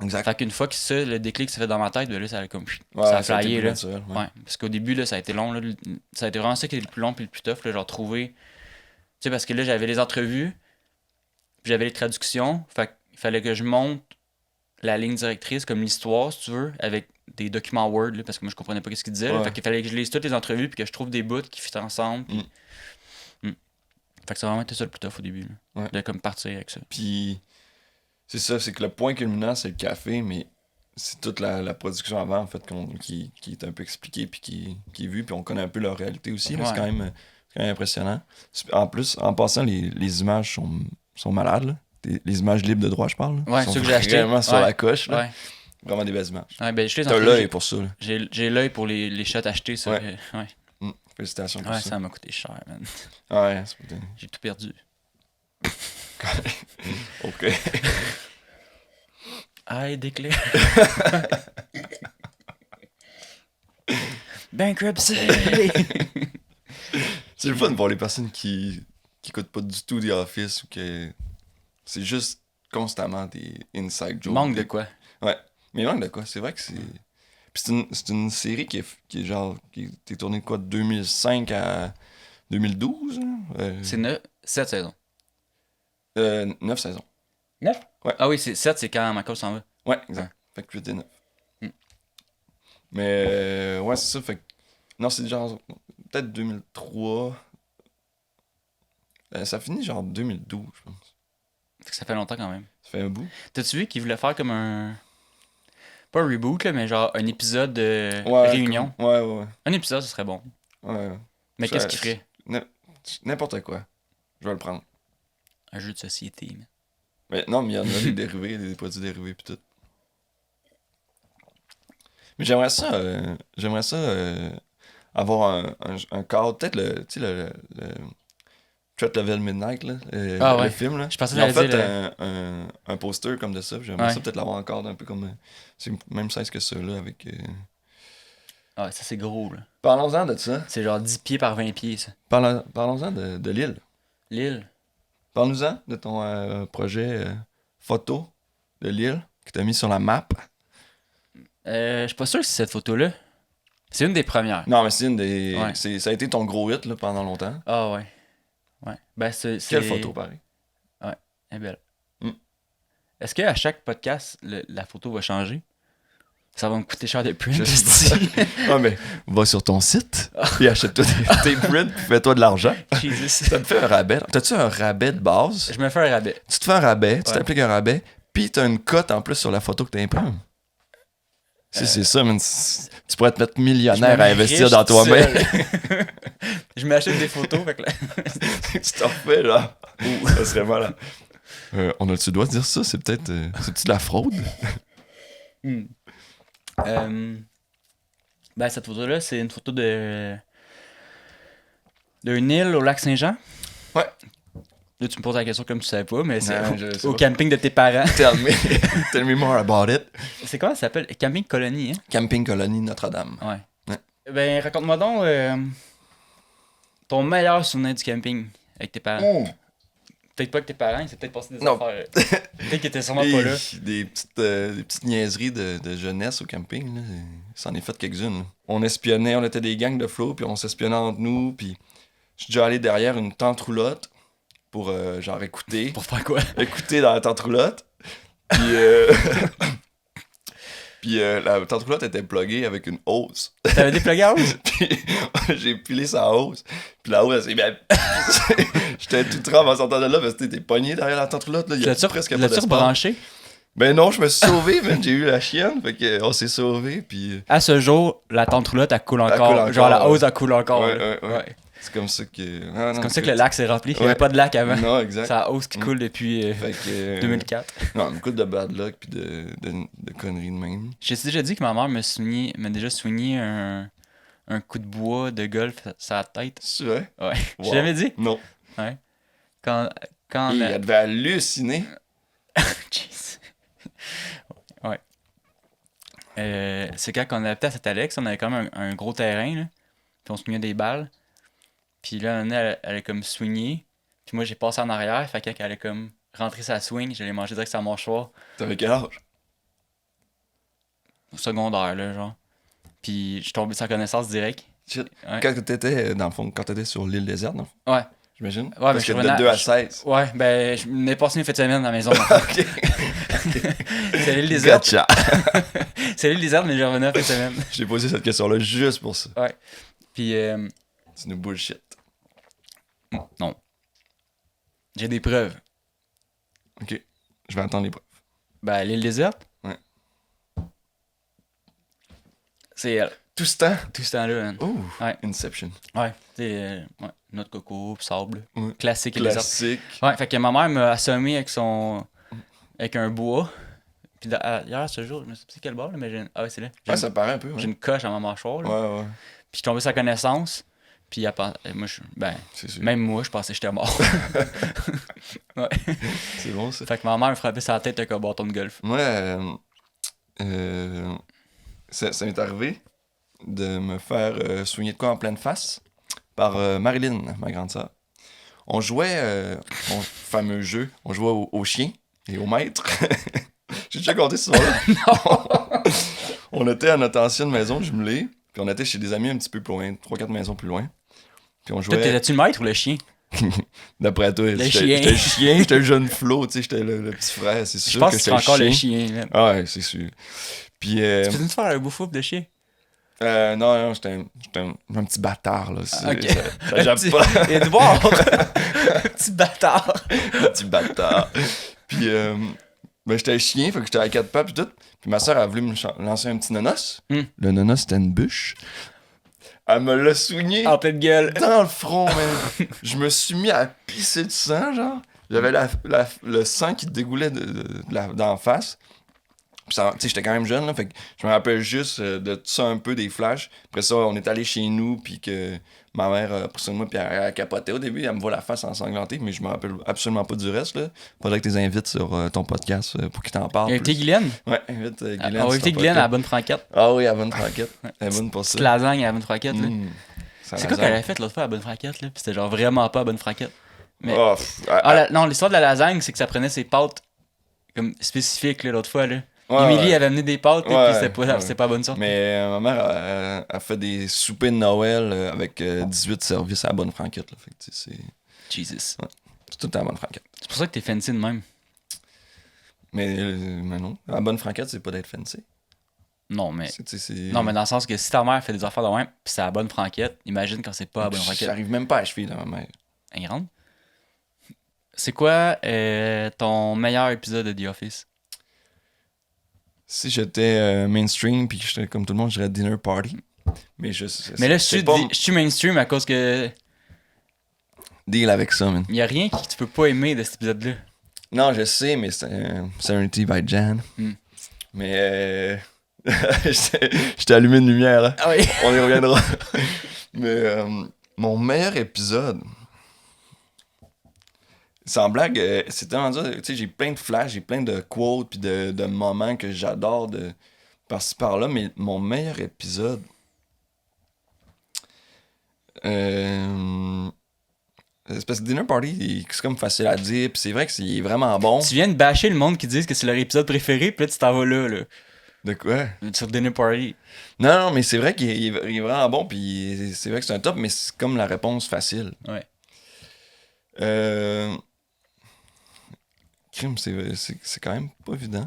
Exact.
Fait qu'une fois que ça, le déclic s'est fait dans ma tête, ben là, ça a comme.
Ouais,
ça a
ça a été
flyé,
plus
là.
naturel, ouais.
Ouais. Parce qu'au début, là, ça a été long, là. Ça a été vraiment ça qui est le plus long puis le plus tough, là, genre trouver. Tu sais, parce que là, j'avais les entrevues, puis j'avais les traductions. Fait qu'il fallait que je monte la ligne directrice, comme l'histoire, si tu veux, avec des documents Word, là, parce que moi, je comprenais pas ce qu'ils disaient. Là.
Ouais.
Fait qu'il fallait que je lise toutes les entrevues, puis que je trouve des bouts qui fit ensemble. Puis... Fait que ça a vraiment été ça le plus tough au début, là,
Ouais.
de comme partir avec ça.
Puis, c'est ça, c'est que le point culminant, c'est le café, mais c'est toute la production avant, en fait, qui est un peu expliquée, puis qui est vue, puis on connaît un peu leur réalité aussi, là,
Ouais.
c'est quand même impressionnant. En plus, en passant, les images sont malades, là. Les images libres de droit, je parle. Là.
Ouais,
sont
ceux que j'ai achetés.
vraiment sur
Ouais.
la coche, là.
Ouais.
Vraiment des belles images.
Ouais, ben, je les
T'as l'œil pour ça, là.
J'ai l'œil pour les shots achetés, ça.
Ouais.
Ouais.
Félicitations pour
Ouais,
ça.
ça m'a coûté cher, man.
Ouais, c'est pas
J'ai tout perdu.
OK.
I declare. Bankruptcy!
C'est le fun pour les personnes qui écoutent pas du tout The Office ou que c'est juste constamment des inside jokes.
Manque de quoi?
Ouais. Mais il manque de quoi? C'est vrai que c'est. Puis c'est une série qui est genre. Qui est tournée de quoi? De 2005 à 2012?
C'est 7 saisons.
9 saisons.
9?
Ouais.
Ah oui, 7, c'est quand Michael s'en va.
Ouais, exact. Fait que 8 et 9.
Mm.
Mais ouais, c'est ça. Fait que. Non, c'est genre. Peut-être 2003. Ça finit genre 2012, je pense.
Fait que ça fait longtemps quand même.
Ça fait un bout.
T'as-tu vu qu'il voulait faire comme un. Pas un reboot, là, mais genre un épisode de
Ouais.
réunion?
Ouais.
Un épisode, ce serait bon.
Ouais.
Mais
Ça-
qu'est-ce qu'il ferait?
N'importe quoi. Je vais le prendre.
Un jeu de société, man.
Mais non, mais il y en a des dérivés, des produits dérivés pis tout. Mais j'aimerais ça avoir un cadre, peut-être tu sais, le Threat Level Midnight, là,
Ah ouais.
le film, là.
Je pensais
Ils ont
que t'allais
fait
dire
un poster comme de ça, pis j'aimerais
Ouais.
ça peut-être l'avoir en cadre un peu comme... c'est le même size que ça, là, avec...
Ah ouais, ça c'est gros, là.
Parlons-en de ça.
C'est genre 10 pieds par 20 pieds, ça.
Parlons-en de l'île.
L'île.
Parle-nous-en de ton projet photo de l'île que t'as mis sur la map.
Je suis pas sûr que c'est cette photo-là. C'est une des premières.
Non, mais c'est une des.
Ouais.
Ça a été ton gros hit là, pendant longtemps.
Ah ouais. Ouais. Ben,
Quelle photo, pareil.
Elle est belle.
Mm.
Est-ce qu'à chaque podcast, la photo va changer? Ça va me coûter cher de print.
Je sais pas. Ah, mais va sur ton site et achète-toi tes prints puis fais-toi de l'argent.
Jesus.
Ça te fait un rabais. T'as-tu un rabais de base?
Je me fais un rabais.
Tu te fais un rabais, tu
Ouais.
t'appliques un rabais, puis t'as une cote en plus sur la photo que t'imprimes. Si c'est ça, man, tu pourrais te mettre
Je
millionnaire
me
à
mets
investir
riche
dans
tout
toi-même.
seul. Je m'achète des photos. Fait que là...
Tu t'en refais, là. Ça serait malade. On a-tu le droit de dire ça? C'est peut-être. C'est-tu de la fraude?
Hmm. Ben, cette photo-là, c'est une photo d'une île au lac Saint-Jean.
Ouais.
Là, tu me poses la question comme tu savais pas, mais c'est
Non, je sais
au
pas.
camping de tes parents.
Tell me more about it.
C'est comment ça s'appelle? Camping Colonie, hein?
Camping Colonie Notre-Dame.
Ouais.
Ouais.
Ben, raconte-moi donc ton meilleur souvenir du camping avec tes parents. Peut-être pas avec tes parents, c'est peut-être passé des
Non.
affaires. Peut-être qu'ils étaient sûrement pas là.
Des petites niaiseries de jeunesse au camping, là. Ça en est fait quelques-unes. Là. On espionnait, on était des gangs de flots, puis on s'espionnait entre nous, puis je suis déjà allé derrière une tente roulotte pour genre écouter.
Pour faire quoi?
Écouter dans la tente roulotte. Puis, puis la tente roulotte était pluguée avec une hausse.
T'avais des plugouts?
Puis j'ai pilé sa hausse. Puis la hausse, elle s'est bien. J'étais tout trempe en sortant de là parce que t'étais pogné derrière la tente roulotte. Là. Il y a presque pas
L'as-tu
d'espace.
rebranché?
Ben non, je me suis sauvé, man. J'ai eu la chienne, fait qu'on s'est sauvé, puis...
À ce jour, la tente roulotte, elle coule
Elle
encore.
coule encore,
Genre, la hausse,
ouais.
elle coule encore.
Ouais,
là.
ouais. C'est comme ça que... Ah,
C'est
non,
comme ça que le lac s'est rempli. Il n'y
Ouais.
avait pas de lac avant.
Non, exact.
C'est la hausse qui coule depuis
Fait que...
2004.
Non, une couple de bad luck, puis de conneries de même.
J'ai déjà dit que ma mère m'a déjà soigné un coup de bois de golf sur la tête.
C'est vrai?
Ouais.
Wow.
J'ai jamais dit?
Non.
Ouais. Quand
Elle devait halluciner.
Jeez. Ouais. C'est quand on habitait à Saint-Alex, on avait quand même un gros terrain, là. Puis on se muait des balles. Puis là, un moment donné, elle a comme swingé. Puis moi, j'ai passé en arrière. Fait qu'elle a comme rentré sa swing. Je l'ai mangé direct sur la mâchoire.
T'avais quel âge?
Au secondaire, là, genre. Puis je suis tombé sans connaissance direct.
Shit.
Ouais.
Quand t'étais, dans le fond, quand t'étais sur l'île déserte, non?
Ouais.
J'imagine?
Ouais,
Parce
mais
que
je
de
revenais
2 à 16.
Ouais, ben, je n'ai passé une fête de semaine à la maison.
Ok.
C'est l'île déserte.
Gotcha.
C'est l'île déserte, mais je revenais à fête de semaine.
J'ai posé cette question-là juste pour ça.
Ouais. Puis,
C'est une bullshit.
non. J'ai des preuves.
Ok. Je vais attendre les preuves.
Ben, l'île déserte.
Ouais.
C'est elle.
Tout ce temps?
Tout ce temps-là, man.
Oh,
Ouais.
Inception.
Ouais. C'est ouais, noix de coco, puis sable.
Ouais.
Classique île déserte.
Classique.
Ouais, fait que ma mère m'a assommé avec un bois. Puis hier, ce jour, je me sais pas c'est quel bord, là, mais j'ai ah ouais, c'est là.
Ouais, ça paraît un peu.
J'ai
Ouais,
une coche à ma mâchoire, là.
ouais.
Puis je suis tombé sa connaissance. Puis moi,
C'est sûr.
même moi, je pensais que j'étais mort. Ouais.
C'est bon, ça.
Fait que ma mère me frappait sa tête avec un bâton de golf.
Moi, ça m'est arrivé de me faire soigner de quoi en pleine face par Marilyn, ma grande sœur. On jouait au fameux jeu, on jouait au chien et au maître. J'ai déjà compté ce soir-là. Non! On était à notre ancienne maison jumelée, puis on était chez des amis un petit peu plus loin, 3-4 maisons plus loin. Puis on
Toi,
jouait...
t'étais-tu le maître ou le chien?
D'après toi,
chien.
j'étais le chien, j'étais le jeune Flo, tu sais, j'étais le petit frère, c'est sûr
Je pense
que
que
j'étais
c'est encore
le
le
chien.
chien. Man.
Ah ouais, c'est sûr. Puis...
Tu peux-tu te faire un bouffouf de chien?
non, j'étais un petit bâtard, là.
Ok.
Ça jappe pas.
Edouard! Petit bâtard!
Un petit bâtard. Puis, ben, j'étais chien, fait que j'étais à 4 pattes et tout. Puis ma soeur a voulu me lancer un petit nonos. Le nonos, c'était une bûche. Elle me l'a soigné
En pleine gueule.
dans le front, man. Je me suis mis à pisser du sang, genre. J'avais le sang qui dégoulait d'en face. Puis ça, tu sais, j'étais quand même jeune, là, fait que je me rappelle juste de tout ça un peu, des flashs. Après ça, on est allé chez nous, puis que ma mère a pris ça de moi, puis elle a capoté. Au début, elle me voit la face ensanglantée, mais je me rappelle absolument pas du reste, là. Faudrait que tu les invites sur ton podcast pour qu'ils t'en parlent.
Invité Guylaine?
Ouais, invite Guylaine.
On va
sur
inviter
ton
Guylaine à la
podcast.
bonne franquette.
Ah oui, à la bonne franquette. Elle est bonne pour ça.
Petite lasagne à la bonne franquette, là.
Ça
C'est quoi qu'elle avait fait l'autre fois à la bonne franquette, là? Puis c'était genre vraiment pas à la bonne franquette. Mais...
Oh,
non, l'histoire de la lasagne, c'est que ça prenait ses pâtes comme spécifiques, là, l'autre fois, là.
Ouais,
Émilie
ouais.
avait amené des pâtes, là,
Ouais,
puis c'était pas la bonne sorte.
Mais ma mère a fait des soupers de Noël avec 18 services à la bonne franquette, là. Fait que, tu sais, c'est...
Jesus.
Ouais, c'est tout le temps à la bonne franquette.
C'est pour ça que t'es fancy de même.
Mais non, à la bonne franquette, c'est pas d'être fancy.
Non, mais...
C'est...
Non, mais dans le sens que si ta mère fait des affaires de même, puis c'est à la bonne franquette, imagine quand c'est pas à la bonne franquette.
J'arrive même pas à cheville de ma mère.
Elle est grande. C'est quoi ton meilleur épisode de The Office?
Si j'étais mainstream puis que j'étais comme tout le monde, je dirais Dinner Party. Mais
Mais là,
c'est
je suis mainstream à cause que
deal avec ça, man.
y a rien que tu peux pas aimer de cet épisode-là.
Non, je sais, mais c'est Serenity by Jan. Mais j'étais allumé une lumière, là.
Ah oui.
On y reviendra. Mais mon meilleur épisode... Sans blague, c'est tellement dur. Tu sais, j'ai plein de flashs, j'ai plein de quotes puis de moments que j'adore de par-ci par-là, mais mon meilleur épisode. C'est parce que Dinner Party, c'est comme facile à dire, puis c'est vrai que c'est vraiment bon.
Tu viens de bâcher le monde qui disent que c'est leur épisode préféré, puis là, tu t'en vas là.
De quoi?
Sur Dinner Party.
Non, mais c'est vrai qu'il est vraiment bon, puis c'est vrai que c'est un top, mais c'est comme la réponse facile.
Ouais.
Crime, c'est quand même pas évident.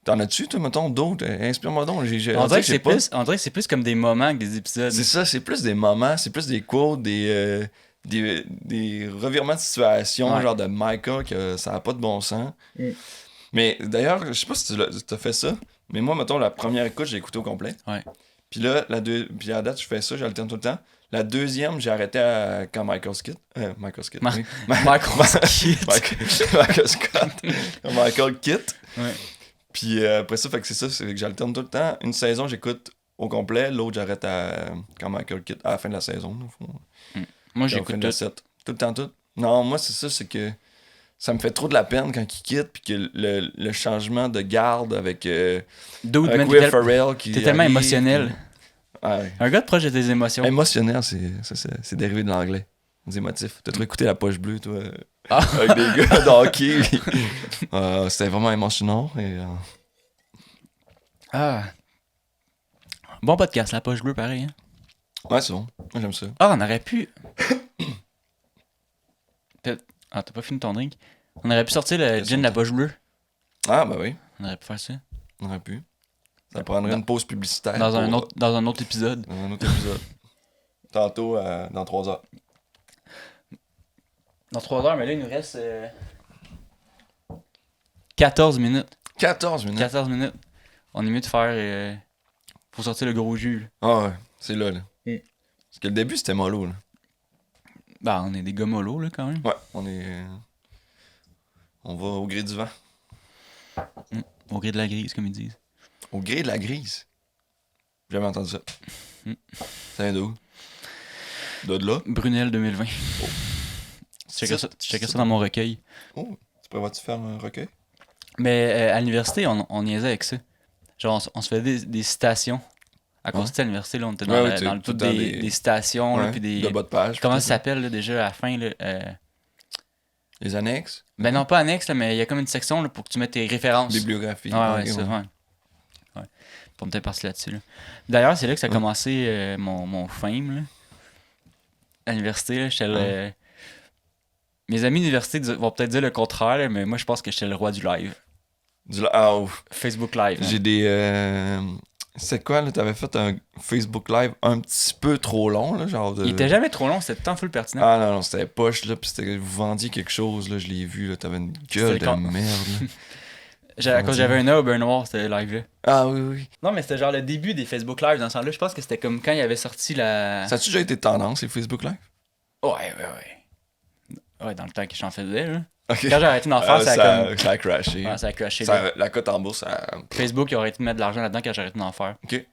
T'en as-tu, toi, mettons, d'autres? Inspire-moi donc.
On dirait que c'est plus comme des moments que des épisodes.
C'est ça, c'est plus des moments, c'est plus des quotes, des des revirements de situation,
Ouais.
genre de Michael, que ça n'a pas de bon sens.
Mm.
Mais d'ailleurs, je sais pas si tu as fait ça, mais moi, mettons, la première écoute, j'ai écouté au complet.
Ouais.
Puis là, puis à date, je fais ça, j'alterne tout le temps. La deuxième, j'ai arrêté quand Michael Scott. Michael Scott.
Ma-
oui.
Michael Scott.
Michael Scott. Quand Michael quitte.
Ouais.
Puis après ça, fait que c'est que j'alterne tout le temps. Une saison, j'écoute au complet. L'autre, j'arrête quand Michael quitte. À la fin de la saison, au fond.
Moi,
Au fin
j'écoute
de la
tout.
set. Tout le temps, tout. Non, moi, c'est ça, c'est que ça me fait trop de la peine quand il quitte. Puis que le changement de garde avec,
Dude, man,
avec Will Ferrell qui.
t'es tellement
arrive,
émotionnel.
puis- Ouais.
Un gars de proche de tes émotions.
Émotionnel, c'est dérivé de l'anglais. Des émotifs. T'as trop écouté La Poche Bleue, toi,
Ah.
avec des gars de hockey. C'était vraiment émotionnant. Et,
Ah. Bon podcast, La Poche Bleue, pareil. Hein?
ouais, c'est bon. Moi, j'aime ça.
Ah, on aurait pu. Ah, t'as pas fini ton drink? On aurait pu sortir le gin de La Poche Bleue.
Ah, bah oui,
On aurait pu faire ça.
on aurait pu. Ça prendrait une pause publicitaire.
Dans un autre épisode.
Dans un autre épisode. Tantôt, dans 3 heures.
Dans 3 heures, mais là, il nous reste 14 minutes.
14 minutes.
14 minutes. On est mieux de faire. Faut sortir le gros jus. Là.
Ah ouais, c'est là.
Mm.
Parce que le début, c'était mollo. Là.
Bah, on est des gars mollo, là, quand même.
Ouais, on va au gré du vent.
Au gré de la grise, comme ils disent.
Au gré de la grise. J'ai jamais entendu ça.
Mm.
Ça vient d'où? De là?
Brunel 2020. Tu checkeras ça dans mon recueil.
Oh, tu prévois-tu faire un recueil?
Mais à l'université, on niaisait avec ça. Genre, on se faisait des citations. À cause de l'université, là, on était dans,
Ouais,
dans le
tout
tout
le temps
des citations, là,
Ouais,
puis des...
de bas de page.
Comment
peut-être.
ça s'appelle, là, déjà, à la fin, là?
Les annexes?
Ben non, pas annexe, là, mais il y a comme une section là, pour que tu mettes tes références.
Bibliographie.
Ouais,
Ok,
ça, ouais. Pour me peut-être passer là-dessus, là. D'ailleurs, c'est là que ça a commencé mon fame, là. À l'université, là, j'étais le... Mes amis d'université vont peut-être dire le contraire, là, mais moi, je pense que j'étais le roi du live.
ouf.
Facebook Live.
J'ai des... C'est quoi, là? T'avais fait un Facebook Live un petit peu trop long, là, genre de...
Il était jamais trop long, c'était tout le temps full pertinent.
Ah non, c'était poche, là, pis c'était... Vous vendiez quelque chose, là, je l'ai vu, là, t'avais une gueule
C'était
de
quand-
merde, là.
À cause j'avais un œil au beurre noir, c'était live-là.
Ah oui, oui.
Non, mais c'était genre le début des Facebook Live dans ce temps-là. Je pense que c'était comme quand il avait sorti la...
Ça a-tu déjà été tendance, les Facebook Live?
Ouais. Ouais, dans le temps que j'en faisais, là.
Ok.
Quand j'ai arrêté d'en faire, ça a comme...
ça a crashé.
Ouais, ça a crashé, là.
La cote en bourse, ça...
Facebook, ils ont arrêté de mettre de l'argent là-dedans quand j'ai arrêté d'en faire.
Ok.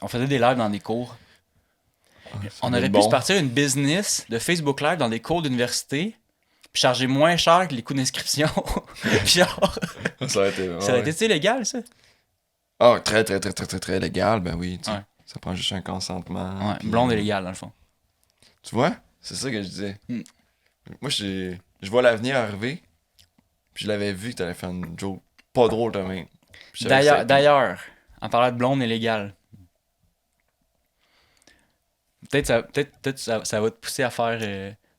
On faisait des lives dans des cours. On aurait pu se partir une business de Facebook Live dans des cours d'université, puis charger moins cher que les coûts d'inscription. Puis genre,
Ça aurait été...
ça aurait été illégal, ça?
Ah, très légal, ben oui, tu sais.
Ouais.
Ça prend juste un consentement.
Ouais,
puis-
blonde est légal, dans le fond.
Tu vois? C'est ça que je disais.
Mm.
Moi, je vois l'avenir arriver, puis je l'avais vu que t'allais faire une joke pas drôle de même. Puis je savais que ça-
D'ailleurs, en parlant de blonde est légal. Peut-être ça va te pousser à faire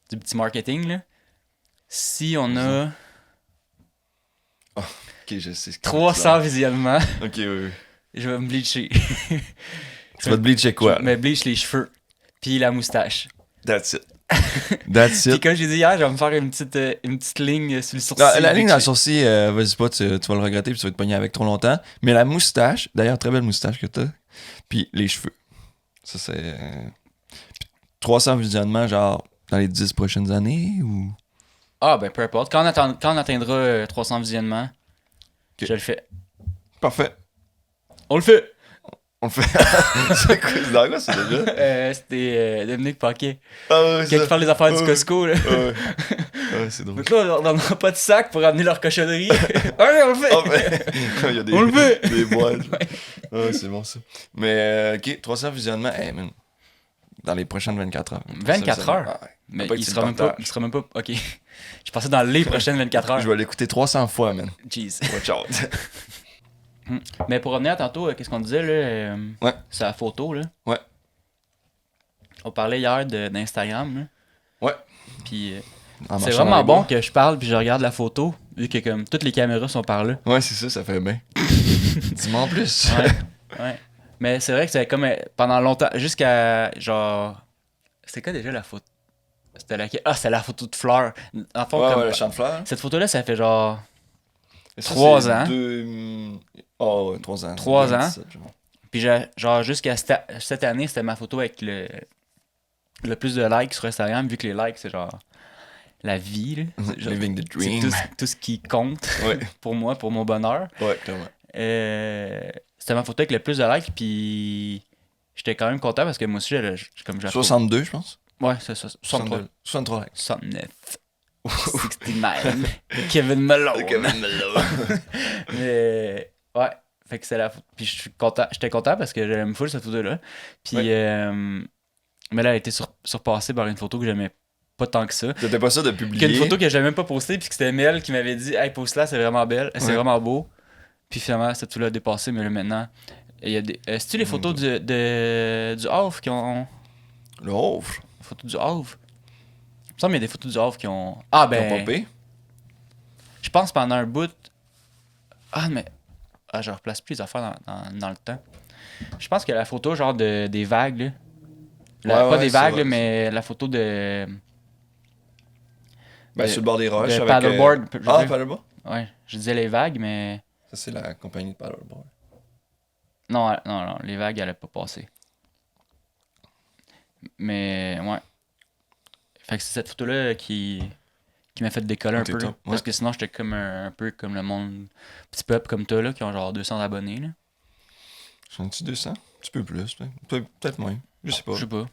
du petit marketing, là. Si on a
Ok, je sais ce que
300 visionnements,
Ok, oui.
je vais me bleacher.
Tu vas te bleacher quoi?
Je me bleach les cheveux, puis la moustache.
That's it. That's
Puis
it.
comme j'ai dit hier, je vais me faire une petite ligne sur le sourcil.
Non, la ligne dans le
bleachée.
sourcil, vas-y pas, tu vas le regretter puis tu vas te pogner avec trop longtemps. Mais la moustache, d'ailleurs, très belle moustache que t'as. Puis les cheveux. Ça, c'est. Puis 300 visionnements, genre, dans les 10 prochaines années ou.
Ah, ben peu importe. Quand on atteindra 300 visionnements,
Ok.
je le fais.
Parfait.
On le fait!
On le fait. C'est quoi, c'est dans quoi, c'est déjà?
C'était Dominique Paquet.
Ah ouais,
Qui fait les affaires du
Ouais.
Costco, là.
Ouais, ouais c'est drôle.
Donc là, on n'en a pas de sac pour amener leur cochonnerie. Ouais, on le fait!
Ah, ben, il y a des,
On le fait!
des boîtes. Ouais, c'est bon ça. Mais, ok, 300 visionnements, hey man. Dans les prochaines 24 heures.
24 heures?
Ah, ouais.
Mais
Pas que
il
tu
sera
le
même pas.
partages.
Il sera même pas. Ok. Je pensais dans les prochaines 24 heures.
Je vais l'écouter 300 fois, man.
Jeez.
Watch out.
Mais pour revenir à tantôt, qu'est-ce qu'on disait, là?
Ouais.
C'est la photo, là.
Ouais.
On parlait hier d'Instagram, là.
Ouais.
Puis
En
c'est
marchant
vraiment
dans les
bon
bois.
que je parle puis je regarde la photo, vu que comme toutes les caméras sont par là.
Ouais, c'est ça fait bien. Dis-moi en plus.
Ouais. Mais c'est vrai que c'est comme pendant longtemps, jusqu'à genre. C'était quoi déjà la photo? C'était laquelle? Ah, c'était la photo de fleurs. En fond,
Ouais,
comme...
ouais, le champ de fleurs.
Cette photo-là, ça fait genre
Et ça,
3
c'est
ans.
Oh, ouais, 3 ans.
3 ans.
2017, genre.
Puis genre jusqu'à cette année, c'était ma photo avec le plus de likes sur Instagram, vu que les likes, c'est genre la vie, là. C'est genre-
Living the
c'est
dream.
tout ce qui compte
Ouais,
pour moi, pour mon bonheur.
ouais, clairement.
C'était ma photo avec le plus de likes, puis j'étais quand même content parce que moi aussi, comme j'ai
62, je pense.
Ouais, c'est ça. 63.
63 likes.
69. 69. Kevin Malone.
Kevin Malone.
Mais ouais, fait que c'est la photo. Puis j'étais content parce que j'aime full cette photo-là. Puis mais là, elle a été surpassée par une photo que j'aimais pas tant que ça.
T'étais pas ça de
Une
publier.
photo que j'avais même pas postée, puis que c'était Mel qui m'avait dit hey, poste-la, c'est vraiment belle, c'est
Ouais.
vraiment beau. Puis finalement, cette photo-là a dépassé, mais là maintenant, il y a des. C'est-tu les photos du Havre qui ont.
Le Havre.
Les photos du Havre? Il me semble qu'il y a des photos du Havre qui ont. Ah
Ils ont
ben.
pompé.
Je pense pendant un bout. Ah, mais. Ah, je replace plus les affaires dans le temps. Je pense que la photo, genre, des vagues, là. Pas
Ouais,
des
ça
vagues,
va.
là, mais la photo de.
Ben, sur le bord des roches.
de
avec,
paddleboard, je veux
Ah,
dire.
paddleboard.
Ouais, je disais les vagues, mais.
Ça, c'est la compagnie de paddleboard.
Non, non, les vagues, elle a pas passé. Mais, ouais. Fait que c'est cette photo-là qui m'a fait décoller un
T'es
peu. Là.
top, ouais.
Parce que sinon, j'étais comme un peu comme le monde. Petit peuple comme toi, là, qui ont genre 200 abonnés, là.
J'en ai-tu 200? Un petit peu plus, peut-être moins. Je sais pas.
Je sais pas.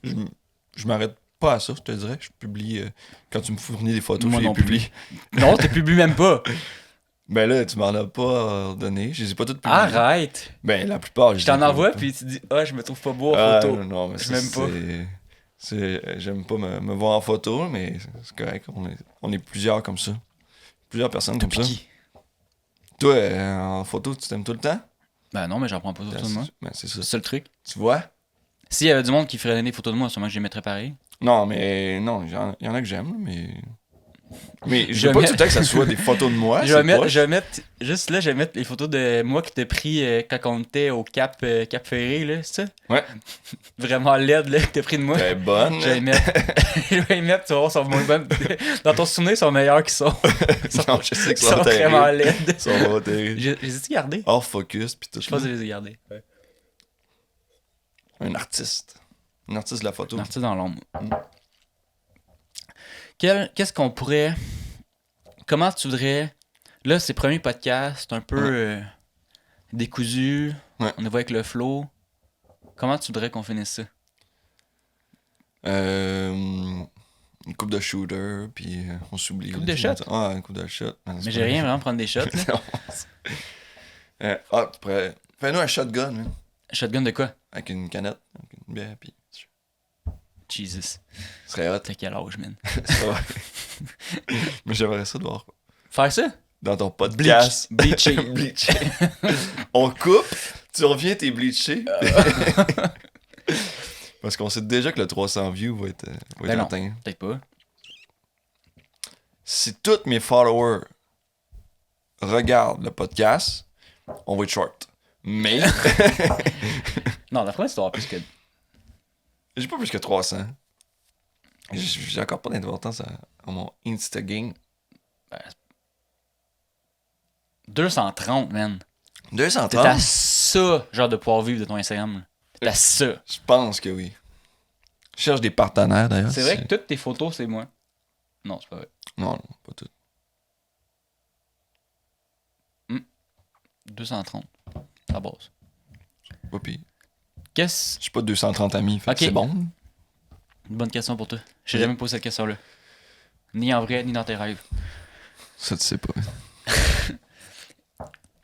Je m'arrête pas à ça, je te dirais. Je publie. Quand tu me fournis des photos,
Moi
je les
non plus.
publie.
Non, t'es publié même pas.
Ben là, tu m'en as pas donné. Je les ai pas toutes publiées.
Arrête.
Ben, la plupart,
Je t'en
les
envoie,
publie
puis tu dis, ah, je me trouve pas beau en
pas.
photo.
Non, mais
Je
ça,
m'aime pas.
J'aime pas me voir en photo, mais c'est correct. On est plusieurs comme ça. Plusieurs personnes comme ça.
Qui?
Toi, en photo, tu t'aimes tout le temps?
Ben non, mais j'en prends pas photo de moi.
Ben, c'est ça.
C'est ça le truc.
Tu vois?
S'il y avait du monde qui ferait des photos de moi, sûrement que je les mettrais pareil.
Non, mais non, il y en a que j'aime, mais. Mais je
Je
veux pas
mets-
tout le temps que ça soit des photos de moi.
je vais
c'est
mettre,
poche.
je vais mettre, juste là, je vais mettre les photos de moi qui t'ai pris quand on était au Cap Ferré, là, c'est ça?
Ouais.
Vraiment laide, là, que t'as pris de moi.
T'es bonne.
Je vais les mettre, je vais les mettre, tu vas voir, sont moins bonnes. Dans ton souvenir, ils sont meilleurs qu'ils sont.
Non, je sais que
Ils
ça
sont
va
vraiment
terrible.
laides.
Ça va terrible.
Je les ai-tu gardés?
Hors focus, pis tout
Je pense
ça.
que je les ai gardés.
Un artiste. Un artiste de la photo.
Parti dans l'ombre. Qu'est-ce qu'on pourrait. Comment tu voudrais. Là, c'est le premier podcast, c'est un peu décousu.
Ouais.
On est avec le flow. Comment tu voudrais qu'on finisse ça?
Une coupe de shooter, puis on s'oublie.
Une coupe de shot?
Ah, une coupe de shot.
Mais j'ai rien vraiment prendre des shots. Là.
Non. Tu pourrais. Fais-nous un shotgun, man.
Shotgun de quoi?
Avec une canette, avec une bière, puis.
Jesus.
Ce serait hot.
T'as quel âge, man?
Ouais. Mais j'aimerais ça de voir.
Faire ça?
Dans ton podcast.
Bleacher.
Bleaché. On coupe, tu reviens, t'es bleaché. Parce qu'on sait déjà que le 300 views va être
Ben non.
atteint.
Peut-être pas.
Si tous mes followers regardent le podcast, on va être short. Mais
Non, d'après moi, c'est avoir plus que.
j'ai pas plus que 300. J'ai encore pas d'importance à mon Instagram.
230, man. T'es
230?
à ça, genre, de pouvoir vivre de ton Instagram. Là. T'es à ça.
Je pense que oui. Je cherche des partenaires d'ailleurs.
C'est vrai que toutes tes photos, c'est moi. Non, c'est pas vrai.
Non, pas toutes.
230. À base.
Pas pire.
Qu'est-ce.
J'ai pas 230 amis, fait que
Ok.
c'est bon.
Une bonne question pour toi. J'ai
Oui.
jamais posé cette question-là. Ni en vrai, ni dans tes rêves.
Ça, tu sais pas.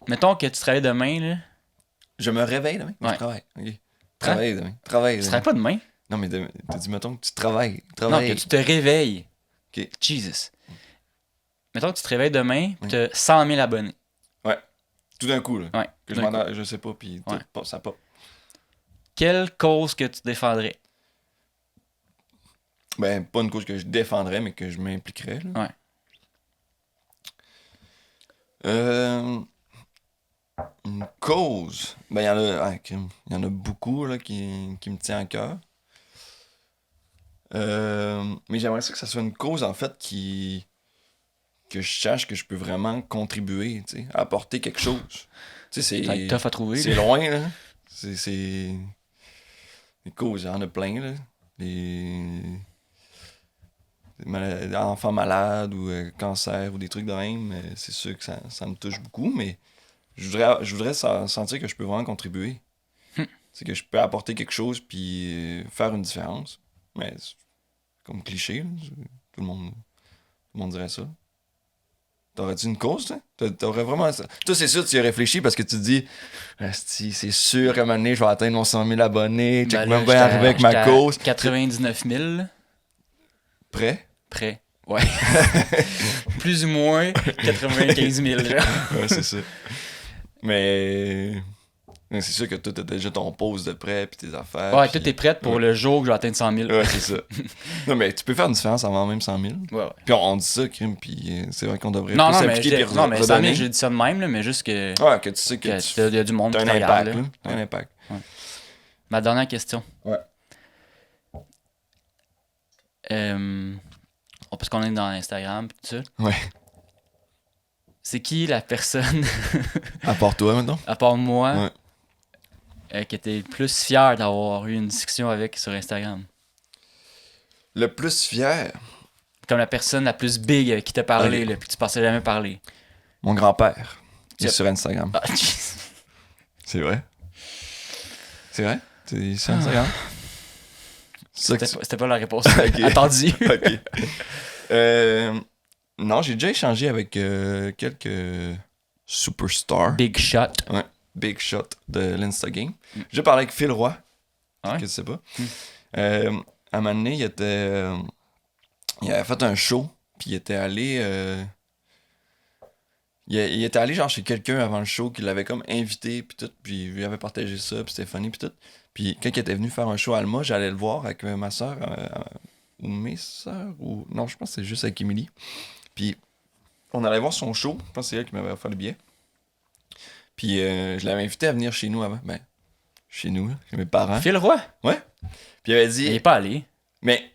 Mettons que tu travailles demain, là.
Je me réveille demain?
Ouais.
Je travaille. Ok. Travaille demain. Travaille
Tu
demain.
travailles pas demain?
Non, mais t'as dit, mettons que tu travailles.
Non,
Travaille.
que tu te réveilles.
Ok.
Jesus. Mettons que tu te réveilles demain, pis
Oui.
t'as 100 000 abonnés.
Tout d'un coup, là.
Ouais.
Que
tout
je
d'un
m'en
coup.
je sais pas, puis
Ouais.
ça pop.
Quelle cause que tu défendrais?
Ben, pas une cause que je défendrais, mais que je m'impliquerais. Là.
Ouais.
Une cause. Ben, il y en a. Ah, crime. Il y en a beaucoup là, qui me tient à cœur. Mais j'aimerais ça que ça soit une cause, en fait, que je sache que je peux vraiment contribuer, tu sais, apporter quelque chose. Tu sais,
Ça va être tough à trouver.
c'est loin, là. C'est... Les causes, il y en a plein, là. Des enfants malades ou cancer ou des trucs de même, c'est sûr que ça me touche beaucoup, mais je voudrais sentir que je peux vraiment contribuer. C'est que je peux apporter quelque chose puis faire une différence. Mais c'est comme cliché, là. Tout le monde dirait ça. T'aurais-tu une cause, toi? T'aurais vraiment ça? Toi, c'est sûr, tu y as réfléchi parce que tu te dis, Asti, c'est sûr qu'à un moment donné, je vais atteindre mon 100 000 abonnés. Check
Ben
même
là,
bien arriver avec ma cause.
99 000. Là.
Prêt?
Prêt. Ouais. Plus ou moins 95 000. Genre.
Ouais, c'est ça. Mais c'est sûr que toi, t'as déjà ton pause de prêt puis tes affaires.
Ouais,
puis...
tout est prêt pour le jour que je vais atteindre 100 000.
Ouais, c'est ça. Non, mais tu peux faire une différence avant même 100 000.
Ouais, ouais.
Puis on dit ça, crime, puis c'est vrai qu'on devrait
Non,
plus
non,
s'impliquer puis
non, mais 100 000,
redonner.
j'ai dit ça de même, là, mais juste que
Ouais, que tu sais que
il y a du monde
t'as
qui
un
te regarde.
impact,
Là.
là. T'as un impact.
Ouais. Ma dernière question.
Ouais.
Parce qu'on est dans Instagram tout ça.
Ouais.
C'est qui la personne,
À part toi, maintenant?
à part moi,
Ouais.
qui était le plus fier d'avoir eu une discussion avec sur Instagram?
Le plus fier,
Comme la personne la plus big avec qui t'a parlé,
Ok.
là, puis tu pensais jamais parler.
mon grand-père, il est
Yep.
sur Instagram.
Ah, jeez.
C'est vrai? C'est vrai? C'est sur Instagram? C'est ça que
C'était pas la réponse
Ok.
attendue.
Ok. Non, j'ai déjà échangé avec quelques superstars.
Big shot.
Ouais, big shot de l'Instagame. J'ai parlé avec Phil Roy,
Ouais.
que tu sais pas. À un moment donné, il avait fait un show, puis il était allé... il était allé genre chez quelqu'un avant le show qui l'avait comme invité, puis tout, puis il lui avait partagé ça, puis c'était funny, puis tout. Puis quand il était venu faire un show à Alma, j'allais le voir avec ma soeur, ou mes soeurs, ou... Non, je pense que c'est juste avec Emily. Puis on allait voir son show, je pense que c'est elle qui m'avait offert le billet. Puis je l'avais invité à venir chez nous avant. Ben, chez nous, là, chez mes parents.
Phil Roy?
Ouais. Puis il avait
Il
dit...
est pas allé.
Mais,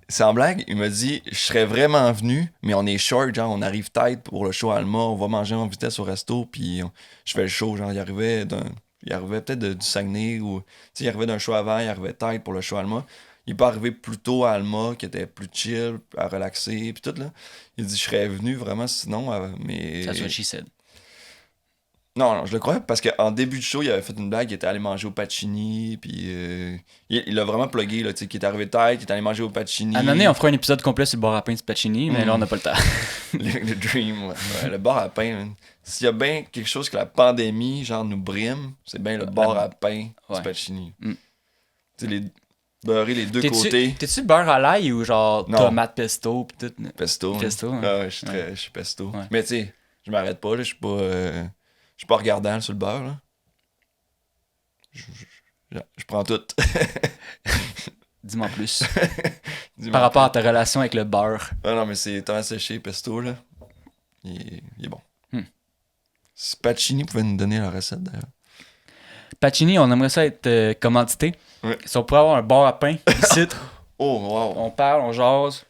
sans blague, il m'a dit, je serais vraiment venu, mais on est short, genre, on arrive tête pour le show à Alma, on va manger en vitesse au resto, puis je fais le show, genre, il arrivait peut-être du Saguenay, ou, tu sais, il arrivait d'un show avant, il arrivait tête pour le show à Alma. Il est pas arrivé plus tôt à Alma, qui était plus chill, à relaxer, puis tout, là. Il dit, je serais venu vraiment sinon, mais...
That's what she said.
Non, je le crois, parce qu'en début de show, il avait fait une blague, il était allé manger au Pacini, puis il l'a vraiment plugué, là, tu sais, qui est arrivé tête, il est allé manger au Pacini.
À un moment donné, on fera un épisode complet sur le bar à pain de Pacini, mais là, on n'a pas le temps.
le Dream, ouais. Ouais, le bar à pain, man. S'il y a bien quelque chose que la pandémie, genre, nous brime, c'est bien le bar à pain
Ouais.
du Pacini.
Mm.
Tu sais, beurrer les deux côtés.
T'es-tu beurre à l'ail ou genre
Non.
tomate pesto pis tout?
Pesto.
Pesto, hein.
Ah ouais, je suis pesto.
Ouais.
Mais tu sais, je m'arrête pas, là, je suis pas regardant sur le beurre, là. Je prends tout.
Dis-moi plus.
Dis-moi
Par rapport à ta relation avec le beurre.
Ah non, mais c'est temps séché, pesto, là. Il est bon.
Hmm.
Si Pacini pouvait nous donner la recette, d'ailleurs.
Pacini, on aimerait ça être commandité.
Ouais.
Si on pourrait avoir un bar à pain ici,
Oh, wow.
on parle, on jase.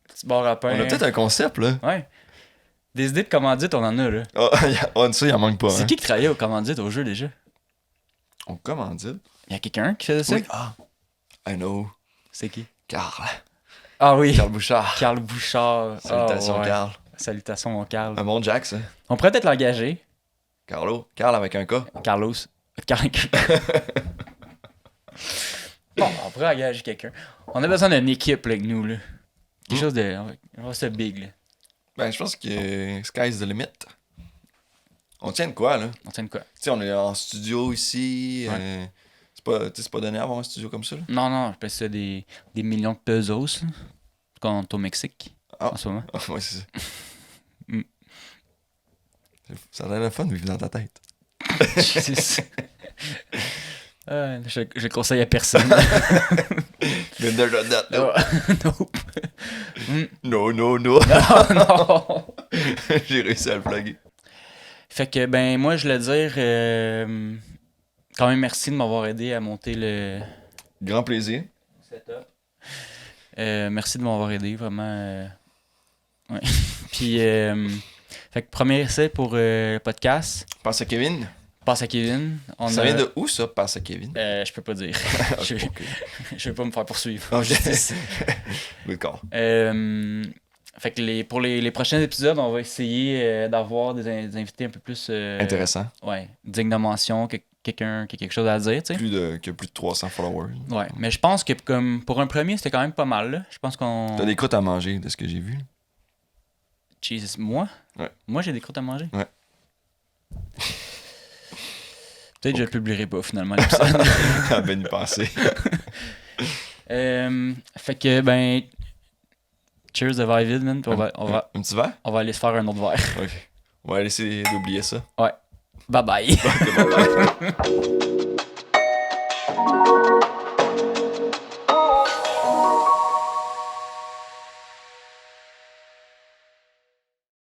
Petit bar à pain.
On a peut-être un concept, là.
Ouais. Des idées de commandite, on en a, là.
Ça, il en manque pas.
C'est
hein.
qui travaillait au commandite au jeu déjà?
On commandite.
Il y a quelqu'un qui faisait ça?
Oui. Ah, I know.
C'est qui?
Carl.
Ah oui.
Carl Bouchard.
Carl Bouchard.
Salutations,
Ah, ouais.
Carl.
Salutations, mon Carl.
Un bon Jack, ça.
On pourrait peut-être l'engager.
Carlo. Carl avec un K.
Carlos. Bon, on pourrait engager quelqu'un. On a besoin d'une équipe là, avec nous. Là. Quelque chose de. On va se big. Là.
Ben, je pense que sky's the limit. On tient de quoi, là?
On tient de quoi?
Tu sais, on est en studio ici.
Ouais.
C'est pas donné à avoir un studio comme ça, là?
Non, non, je pense que c'est des millions de pesos. Là, quand on est au Mexique
Ah.
en ce moment.
Ouais, c'est ça.
Mm.
Ça a l'air le fun de vivre dans ta tête.
Jesus. Je conseille à personne.
No.
Nope.
No.
Non, non.
J'ai réussi à le plugger.
Fait que, ben, moi, je voulais dire quand même merci de m'avoir aidé à monter le
Grand plaisir.
setup. Merci de m'avoir aidé, vraiment. Ouais. Puis, fait que premier essai pour le podcast.
Pense à Kevin.
Passe à Kevin.
Ça vient de où, ça, Pense à Kevin?
Je peux pas dire. je vais pas me faire poursuivre.
Oh, d'accord.
Fait que pour les prochains épisodes, on va essayer d'avoir des invités un peu plus...
Intéressant.
Ouais, dignes de mention, quelqu'un qui a quelque chose à dire, tu sais.
Que plus de 300 followers.
Ouais, mais je pense que comme pour un premier, c'était quand même pas mal, là. Je pense qu'on...
T'as des croûtes à manger, de ce que j'ai vu.
Jesus, moi?
Ouais.
Moi, j'ai des croûtes à manger?
Ouais.
Peut-être que je le publierai pas, finalement, l'épisode.
À ben y penser.
Fait que, ben... Cheers de verre vide, man. Puis
Un petit verre?
on va aller se faire un autre verre.
Ok. On va essayer d'oublier ça.
Ouais. Bye bye.
Bye bye.